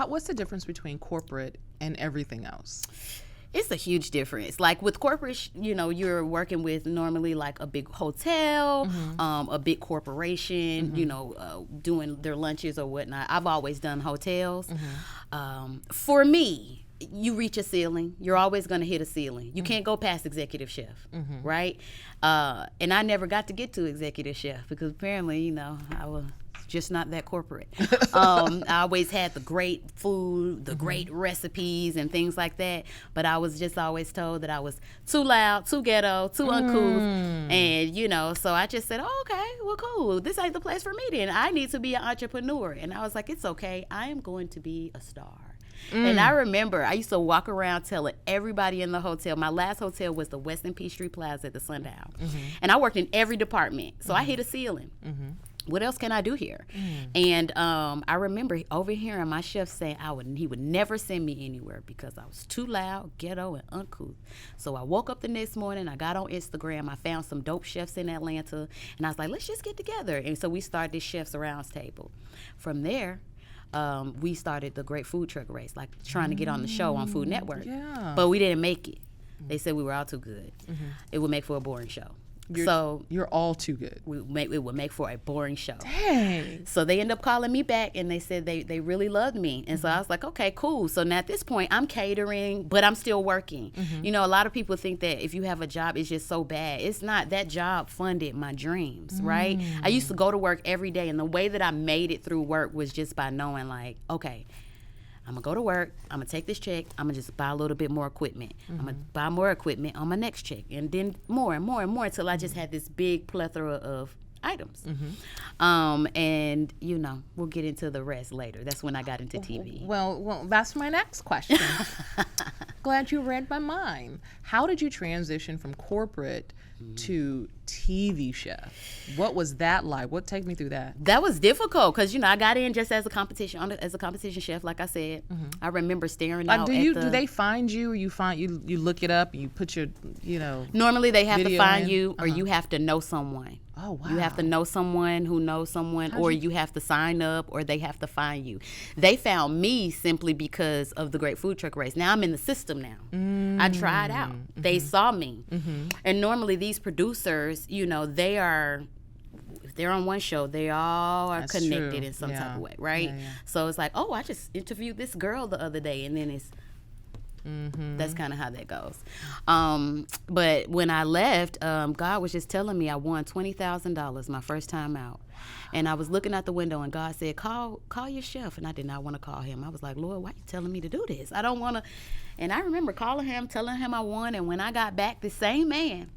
what's the difference between corporate and everything else? It's a huge difference. Like with corporate, you're working with normally like a big hotel, a big corporation, doing their lunches or whatnot. I've always done hotels. For me, you reach a ceiling. You're always going to hit a ceiling. You can't go past executive chef, right? And I never got to get to executive chef because apparently, I was just not that corporate. I always had the great food, the great recipes and things like that, but I was just always told that I was too loud, too ghetto, too uncouth, and so I just said, oh, okay, well, cool, this ain't the place for me then. I need to be an entrepreneur. And I was like, it's okay, I am going to be a star. And I remember I used to walk around telling everybody in the hotel. My last hotel was the Westin Peachtree Plaza at the Sundial. And I worked in every department, so I hit a ceiling. What else can I do here? And I remember overhearing my chef say he would never send me anywhere because I was too loud, ghetto, and uncouth. So I woke up the next morning, I got on Instagram, I found some dope chefs in Atlanta, and I was like, let's just get together. And so we started this Chef's Around table. From there, we started the Great Food Truck Race, like trying to get on the show on Food Network. But we didn't make it. They said we were all too good. It would make for a boring show. You're all too good. It would make for a boring show. Dang. So they ended up calling me back and they said they really loved me. And so I was like, okay, cool. So now at this point, I'm catering, but I'm still working. A lot of people think that if you have a job, it's just so bad. It's not. That job funded my dreams, right? I used to go to work every day, and the way that I made it through work was just by knowing, like, okay, I'm going to go to work, I'm going to take this check, I'm going to just buy a little bit more equipment. I'm going to buy more equipment on my next check, and then more and more and more until I just had this big plethora of items. And, we'll get into the rest later. That's when I got into TV. Well, that's my next question. Glad you read my mind. How did you transition from corporate to TV chef? What was that like? Take me through that. That was difficult because I got in just as a competition chef, like I said. I remember staring out. Do they find you, or you look it up and you put your Normally they have to find in? you, or you have to know someone. Oh, wow. You have to know someone who knows someone, or you have to sign up, or they have to find you. They found me simply because of the Great Food Truck Race. Now I'm in the system now. I tried out. They saw me. And normally these producers, they are, if they're on one show, they all are connected in some type of way, right? So it's like, oh, I just interviewed this girl the other day, and then it's, that's kind of how that goes. But when I left, God was just telling me I won $20,000 my first time out. And I was looking out the window, and God said, call your chef. And I did not want to call him. I was like, Lord, why are you telling me to do this? I don't want to. And I remember calling him, telling him I won. And when I got back, the same man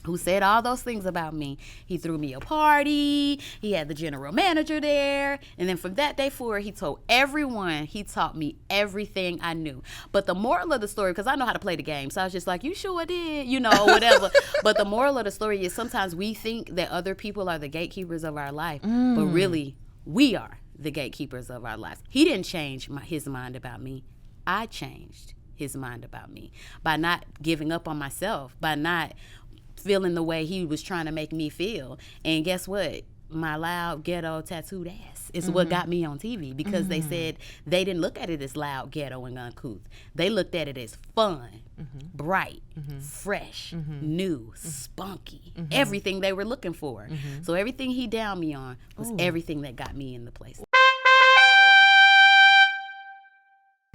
who said all those things about me, he threw me a party, he had the general manager there, and then from that day forward, he told everyone, he taught me everything I knew. But the moral of the story, because I know how to play the game, so I was just like, you sure did, whatever. But the moral of the story is sometimes we think that other people are the gatekeepers of our life, but really, we are the gatekeepers of our lives. He didn't change his mind about me. I changed his mind about me by not giving up on myself, by not feeling the way he was trying to make me feel. And guess what? My loud, ghetto, tattooed ass is what got me on TV, because they said they didn't look at it as loud, ghetto, and uncouth. They looked at it as fun, bright, fresh, new, spunky, everything they were looking for. So everything he downed me on was everything that got me in the place.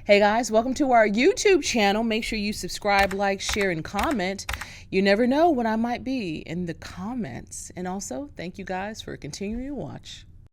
Hey guys, welcome to our YouTube channel. Make sure you subscribe, like, share, and comment. You never know what I might be in the comments. And also, thank you guys for continuing to watch.